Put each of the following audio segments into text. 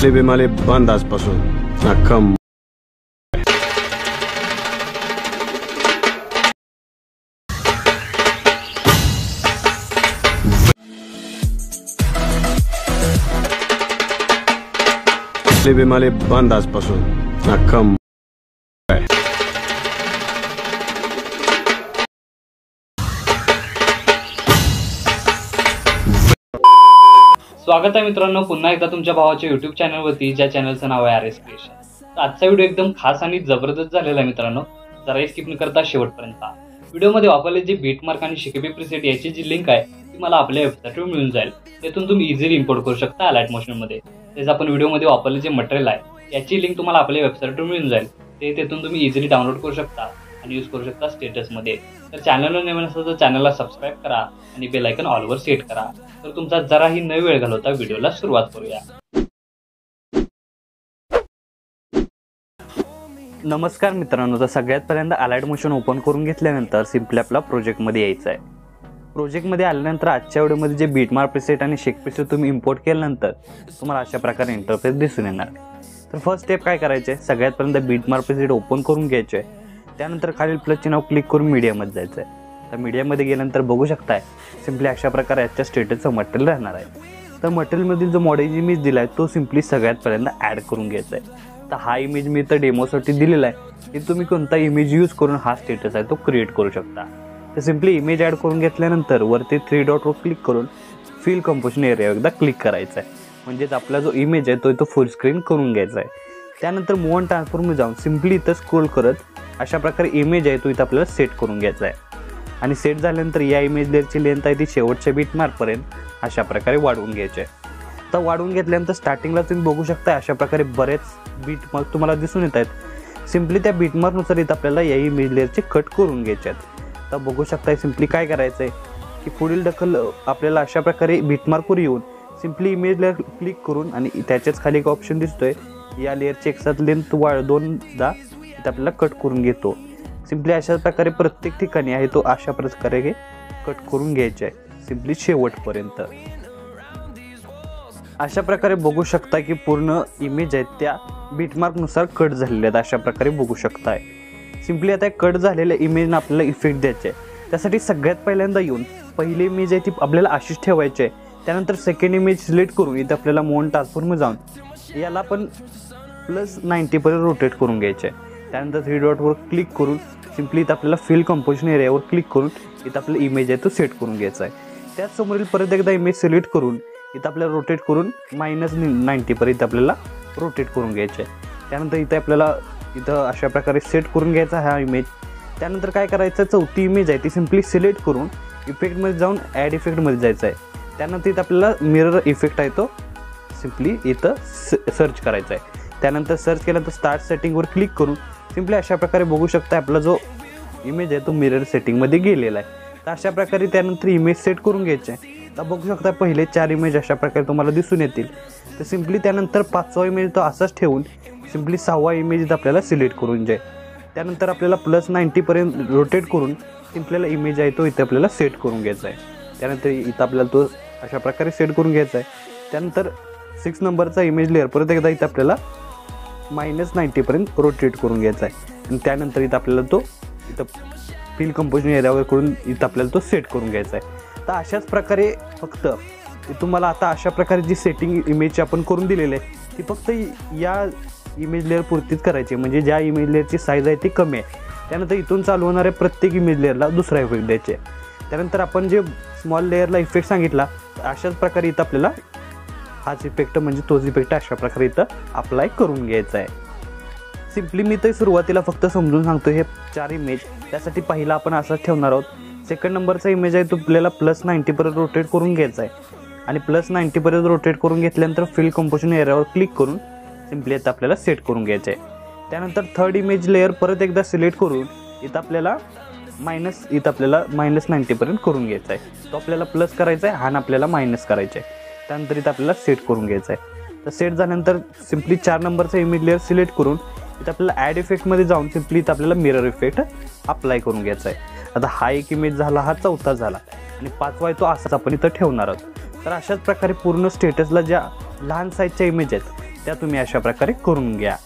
असले बेमाले बंद आजपासून अख्खा असले बेमाले बंद आजपासून अख्खा स्वागत आहे मित्रांनो पुन्हा एकदा तुमच्या भावाच्या YouTube चॅनलवरती, ज्या चॅनलचं नाव आहे RS क्रिएशन। तर आजचा व्हिडिओ एकदम खास आणि जबरदस्त झालेला आहे मित्रांनो, जरा स्किप न करता शेवटपर्यंत व्हिडिओमध्ये वापरले जे बीटमार्क आणि शिकेबी प्रीसेट याची जी लिंक आहे ती मला आपल्या वेबसाईटवर मिळून जाईल। त्यातून तुम्ही इझिली इम्पोर्ट करू शकता अलाइट मोशन मध्ये। तेच आपण व्हिडिओमध्ये वापरले जे मटेरियल आहे याची लिंक तुम्हाला आपल्या वेबसाईटवर मिळून जाईल, ते तेथून तुम्ही इझिली डाउनलोड करू शकता आणि यूज करू शकता स्टेटस मध्ये। तर चॅनलवर नवीन असेल तर चॅनलला सबस्क्राइब करा आणि बेल आयकॉन ऑल वर सेट करा। तर तुमचा जराही न वेळ घालवता व्हिडिओला सुरुवात करूया। नमस्कार मित्रांनो, तर सगळ्यात पहिल्यांदा अलाइट मोशन ओपन करून घेतल्यानंतर सिंपली आपला प्रोजेक्ट मध्ये यायचं आहे। प्रोजेक्ट मध्ये आल्यानंतर आजच्या व्हिडिओमध्ये जे बीटमार्क प्रीसेट आणि शेक प्रीसेट तुम्ही इम्पोर्ट केल्यानंतर तुम्हाला अशा प्रकारे इंटरफेस दिसून येणार। तर फर्स्ट स्टेप काय करायचे, सगळ्यात पहिल्यांदा बीटमार्क प्रीसेट ओपन करून घ्यायचे। त्यानंतर खालील प्लसचे नाव क्लिक करून मीडियामध्ये जायचं आहे। तर मीडियामध्ये गेल्यानंतर बघू शकताय सिंपली अशा प्रकारे याच्या स्टेटसचं मटेरियल राहणार आहे। तर मटेरियलमधील जो मॉडेल इमेज दिला आहे तो सिंपली सगळ्यात पहिल्यांदा ॲड करून घ्यायचा आहे। तर हा इमेज मी तर डेमोसाठी दिलेला आहे, की तुम्ही कोणता इमेज यूज करून हा स्टेटस आहे तो क्रिएट करू शकता। तर सिंपली इमेज ॲड करून घेतल्यानंतर वरती 3 डॉटवर क्लिक करून फिल कंपोजिशन एरिया एकदा क्लिक करायचा आहे, म्हणजेच आपला जो इमेज आहे तो फुल स्क्रीन करून घ्यायचा आहे। त्यानंतर मूव अँड ट्रान्सफॉर्ममध्ये जाऊन सिंपली इथं स्क्रोल करत अशा प्रकारे इमेज आहे तो इथं आपल्याला सेट करून घ्यायचा आहे। आणि सेट झाल्यानंतर या इमेज लेअरची लेंथ आहे ती शेवटच्या बीटमार्कपर्यंत अशा प्रकारे वाढवून घ्यायची आहे। तर वाढवून घेतल्यानंतर स्टार्टिंगला तुम्ही बघू शकता अशा प्रकारे बरेच बीटमार्क तुम्हाला दिसून येत आहेत। सिंपली त्या बीटमार्कनुसार इथं आपल्याला या इमेज लेअरचे कट करून घ्यायचे आहेत। तर बघू शकता सिंपली काय करायचं आहे की पुढील ढकल आपल्याला अशा प्रकारे बीटमार्कवर येऊन सिंपली इमेज लेअर क्लिक करून आणि त्याच्याच खाली एक ऑप्शन दिसतोय या लेअरची एकसाथ लेंथ दोनदा इथं आपल्याला कट करून घेतो। सिंपली अशा प्रकारे प्रत्येक ठिकाणी आहे तो अशा प्रकारे कट करून घ्यायचे आहे सिंपली शेवटपर्यंत। अशा प्रकारे बघू शकता की पूर्ण इमेज आहेत त्या बीटमार्कनुसार कट झालेले आहेत, अशा प्रकारे बघू शकताय। सिंपली आता कट झालेल्या इमेजनं आपल्याला इफेक्ट द्यायचे आहे। त्यासाठी सगळ्यात पहिल्यांदा येऊन पहिली इमेज आहे ती आपल्याला अशीच ठेवायची आहे। त्यानंतर सेकंड इमेज सिलेक्ट करून इथं आपल्याला मूव अँड ट्रान्सफॉर्ममध्ये जाऊन याला पण +90 पर्यंत रोटेट करून घ्यायचे आहे। त्यानंतर 3 डॉटवर क्लिक करून सिंपली इथं आपल्याला फिल कंपोजिशन एरियावर क्लिक करून इथं आपला इमेज आहे तो सेट करून घ्यायचा आहे। त्याचसमोरील परत एकदा इमेज सिलेक्ट करून इथं आपल्याला रोटेट करून -90 पर्यंत आपल्याला रोटेट करून घ्यायचे आहे। त्यानंतर इथं आपल्याला इथं अशा प्रकारे सेट करून घ्यायचा हा इमेज। त्यानंतर काय करायचं, चौथी इमेज आहे ती सिंपली सिलेक्ट करून इफेक्टमध्ये जाऊन ॲड इफेक्टमध्ये जायचं आहे। त्यानंतर इथं आपल्याला मिरर इफेक्ट आहे तो सिंपली इथं सर्च करायचा आहे। त्यानंतर सर्च केल्यानंतर स्टार्ट सेटिंगवर क्लिक करून सिंपली अशा प्रकारे बघू शकता आपला जो इमेज आहे तो मिरर सेटिंगमध्ये गेलेला आहे। तर अशा प्रकारे त्यानंतर इमेज सेट करून घ्यायचे आहे। तर बघू शकता पहिले 4 इमेज अशा प्रकारे तुम्हाला दिसून येतील। तर सिंपली त्यानंतर 5वा इमेज तो असाच ठेवून सिंपली 6वा इमेज आपल्याला सिलेक्ट करून जाईल। त्यानंतर आपल्याला +90 पर्यंत रोटेट करून सिंपलीला इमेज आहे तो इथं आपल्याला सेट करून घ्यायचा आहे। त्यानंतर इथं आपल्याला तो अशा प्रकारे सेट करून घ्यायचा आहे। त्यानंतर 6 नंबरचा इमेज लेअर परत एकदा इथं आपल्याला -90 पर्यंत रोटेट करून घ्यायचा आहे। आणि त्यानंतर इथं आपल्याला तो इथं फिल कंपोजिशन एरियावर करून इथं आपल्याला तो सेट करून घ्यायचा आहे। तर अशाच प्रकारे फक्त तुम्हाला आता अशा प्रकारे जी सेटिंग इमेजची आपण करून दिलेली आहे ती फक्त या इमेज लेअर पुरतीच करायची, म्हणजे ज्या इमेज लेअरची साईज आहे ती कमी आहे। त्यानंतर इथून चालू होणाऱ्या प्रत्येक इमेज लेअरला दुसरा इफेक्ट द्यायचे। त्यानंतर आपण जे स्मॉल लेअरला इफेक्ट सांगितला अशाच प्रकारे इथं आपल्याला हाच इफेक्ट म्हणजे तोच इफेक्ट अशा प्रकारे इथं अप्लाय करून घ्यायचा आहे। सिंपली मी तर सुरुवातीला फक्त समजून सांगतो हे 4 इमेज, त्यासाठी पहिला आपण असाच ठेवणार आहोत। सेकंड नंबरचा इमेज आहे तो आपल्याला +90 पर्यंत रोटेट करून घ्यायचा आहे आणि +90 पर्यंत रोटेट करून घेतल्यानंतर फिल कंपोजिशन एरियावर क्लिक करून सिंपली इथं आपल्याला सेट करून घ्यायचं आहे। त्यानंतर थर्ड इमेज लेअर परत एकदा सिलेक्ट करून इथं आपल्याला -90 पर्यंत करून घ्यायचा आहे। तो आपल्याला प्लस करायचा आहे आणि आपल्याला मायनस करायचा आहे। त्यानंतर इथं आपल्याला सेट करून घ्यायचं आहे। तर सेट झाल्यानंतर सिंपली 4 नंबरचा इमेज लेअर सिलेक्ट करून इथं आपल्याला ॲड इफेक्टमध्ये जाऊन सिंपली इथं आपल्याला मिरर इफेक्ट अप्लाय करून घ्यायचा आहे। आता हा एक इमेज झाला, हा चौथा झाला आणि 5वा आहे तो असाच आपण इथं ठेवणार आहोत। तर अशाच प्रकारे पूर्ण स्टेटसला ज्या लहान साईजच्या इमेज आहेत त्या तुम्ही अशा प्रकारे करून घ्या.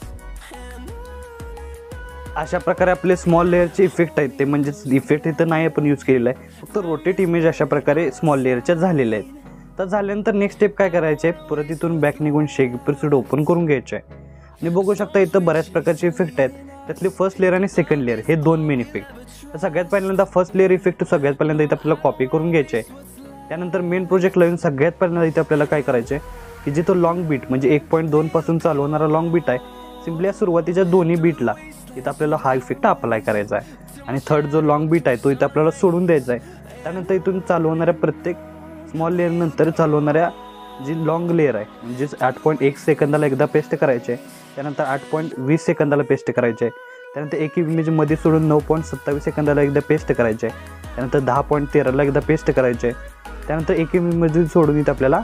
अशा प्रकारे आपले स्मॉल लेअरचे इफेक्ट आहेत ते म्हणजेच इफेक्ट इथं नाही आपण यूज केलेला आहे, फक्त रोटेट इमेज अशा प्रकारे स्मॉल लेअरच्या झालेल्या आहेत. तर झाल्यानंतर नेक्स्ट स्टेप काय करायचे आहे, परत इथून बॅक निघून शेक प्रोसीड ओपन करून घ्यायचे आहे. आणि बघू शकता इथं बऱ्याच प्रकारचे इफेक्ट आहेत. त्यातले फर्स्ट लेअर आणि सेकंड लेअर हे दोन मेन इफेक्ट. तर सगळ्यात पहिल्यांदा फर्स्ट लेअर इफेक्ट सगळ्यात पहिल्यांदा इथं आपल्याला कॉपी करून घ्यायचे आहे. त्यानंतर मेन प्रोजेक्टला येऊन सगळ्यात पहिल्यांदा इथे आपल्याला काय करायचं आहे की जिथं लॉंग बीट म्हणजे 1.2 पासून चालू होणारा लॉंग बीट आहे, सिम्पली या सुरुवातीच्या दोन्ही बीटला इथं आपल्याला हा इफेक्ट अप्लाय करायचा आहे. आणि थर्ड जो लॉंग बीट आहे तो इथं आपल्याला सोडून द्यायचा आहे. त्यानंतर इथून चालू होणाऱ्या प्रत्येक स्मॉल लेअर नंतर चालू होणाऱ्या जी लॉंग लेअर आहे म्हणजेच 8.1 सेकंदाला एकदा पेस्ट करायचे, त्यानंतर 8.20 सेकंदाला पेस्ट करायचे, त्यानंतर एक इमेजमध्ये सोडून 9.27 सेकंदाला एकदा पेस्ट करायचे, त्यानंतर 10.13ला एकदा पेस्ट करायचे, त्यानंतर एक इमेजमध्ये सोडून इथं आपल्याला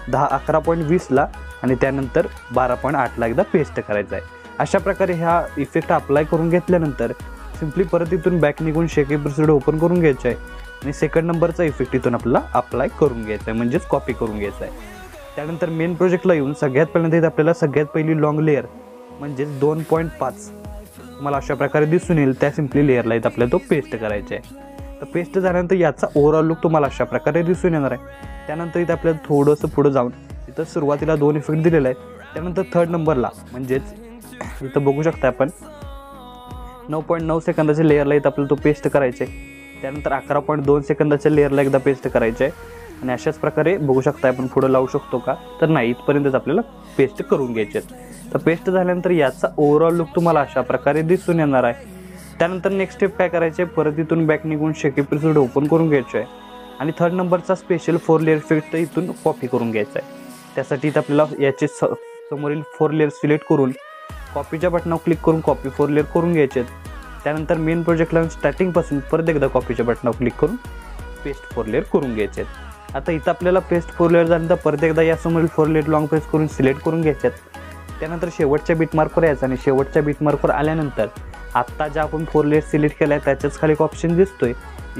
11.20ला आणि त्यानंतर 12.8ला एकदा पेस्ट करायचं आहे. अशा प्रकारे हा इफेक्ट अप्लाय करून घेतल्यानंतर सिम्पली परत इथून बॅक निघून शेक प्रोसीड ओपन करून घ्यायचं आहे आणि सेकंड नंबरचा इफेक्ट इथून आपल्याला अप्लाय करून घ्यायचा आहे म्हणजेच कॉपी करून घ्यायचा आहे. त्यानंतर मेन प्रोजेक्टला येऊन सगळ्यात पहिल्यांदा इथं आपल्याला सगळ्यात पहिली लॉंग लेअर म्हणजेच 2.5 तुम्हाला अशा प्रकारे दिसून येईल त्या सिम्पली लेअरला इथं आपल्याला तो पेस्ट करायचा आहे. तर पेस्ट झाल्यानंतर याचा ओव्हरऑल लुक तुम्हाला अशा प्रकारे दिसून येणार आहे. त्यानंतर इथं आपल्याला थोडंसं पुढं जाऊन इथं सुरुवातीला 2 इफेक्ट दिलेले आहेत. त्यानंतर थर्ड नंबरला म्हणजेच इथं बघू शकता आपण 9.9 सेकंदाच्या लेअरला इथं आपल्याला तो पेस्ट करायचे, त्यानंतर 11.2 सेकंदाच्या लेअरला एकदा पेस्ट करायचे आणि अशाच प्रकारे बघू शकता आपण पुढं लावू शकतो का तर नाही, इथपर्यंतच आपल्याला पेस्ट करून घ्यायचे. तर पेस्ट झाल्यानंतर याचा ओव्हरऑल लुक तुम्हाला अशा प्रकारे दिसून येणार आहे. त्यानंतर नेक्स्ट स्टेप काय करायचे, परत इथून बॅक निघून शेक प्रोसीड ओपन करून घ्यायचे आहे आणि थर्ड नंबरचा स्पेशल 4 लेअर इफेक्ट इथून कॉपी करून घ्यायचा आहे. त्यासाठी इथं आपल्याला याचे समोरील 4 लेअर सिलेक्ट करून कॉपीच्या बटनावर क्लिक करून कॉपी 4 लेअर करून घ्यायचे. त्यानंतर मेन प्रोजेक्टला स्टार्टिंगपासून परत एकदा कॉपीच्या बटनावर क्लिक करून पेस्ट 4 लेअर करून घ्यायचे. आता इथं आपल्याला पेस्ट 4 लेअर झाल्यानंतर परत एकदा यासमोरील 4 लेअर लॉंग प्रेस करून सिलेक्ट करून घ्यायच्यात. त्यानंतर शेवटच्या बीटमार्कवर यायचं आणि शेवटच्या बीटमार्कवर आल्यानंतर आत्ता ज्या आपण 4 लेअर सिलेक्ट केला आहे त्याच्याच खाली एक ऑप्शन दिसतोय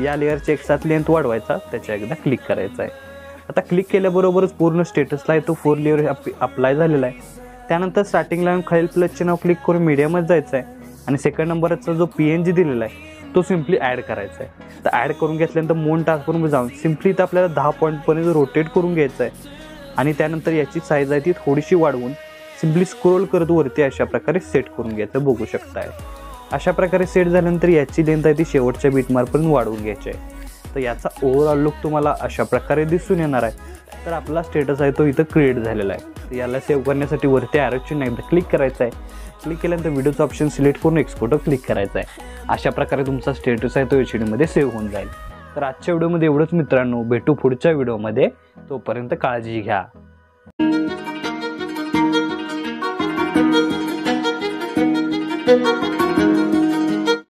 या लेअरचे एकसाथ लेंथ वाढवायचा, त्याच्या एकदा क्लिक करायचा आहे. आता क्लिक केल्याबरोबरच पूर्ण स्टेटसला तो 4 लेअर अप्लाय झालेला आहे. त्यानंतर स्टार्टिंगला खालील प्लसचे नाव क्लिक करून मीडियमच जायचं आहे आणि सेकंड नंबरचा जो PNG दिलेला आहे तो सिम्पली ॲड करायचा आहे. तर ॲड करून घेतल्यानंतर मोन टास्कवरून जाऊन सिम्पली इथं आपल्याला 10 पॉईंटपर्यंत रोटेट करून घ्यायचं आहे आणि त्यानंतर याची साईज आहे ती थोडीशी वाढवून सिम्पली स्क्रोल करत वरती अशा प्रकारे सेट करून घ्यायचं बघू शकताय. अशा प्रकारे सेट झाल्यानंतर याची लेंथ आहे ती शेवटच्या बीटमार्कपर्यंत वाढवून घ्यायची आहे. तर याचा ओव्हरऑल लुक तुम्हाला अशा प्रकारे दिसून येणार आहे. तर आपला स्टेटस आहे तो इथं क्रिएट झालेला आहे. तर याला सेव्ह करण्यासाठी वरती ॲरोची एकदा क्लिक करायचं आहे. क्लिक केल्यानंतर व्हिडिओचं ऑप्शन सिलेक्ट करून एक्सपोर्टवर क्लिक करायचं आहे. अशा प्रकारे तुमचा स्टेटस आहे तो HD सेव्ह होऊन जाईल. तर आजच्या व्हिडिओमध्ये एवढंच मित्रांनो, भेटू पुढच्या व्हिडिओमध्ये. तोपर्यंत काळजी घ्या.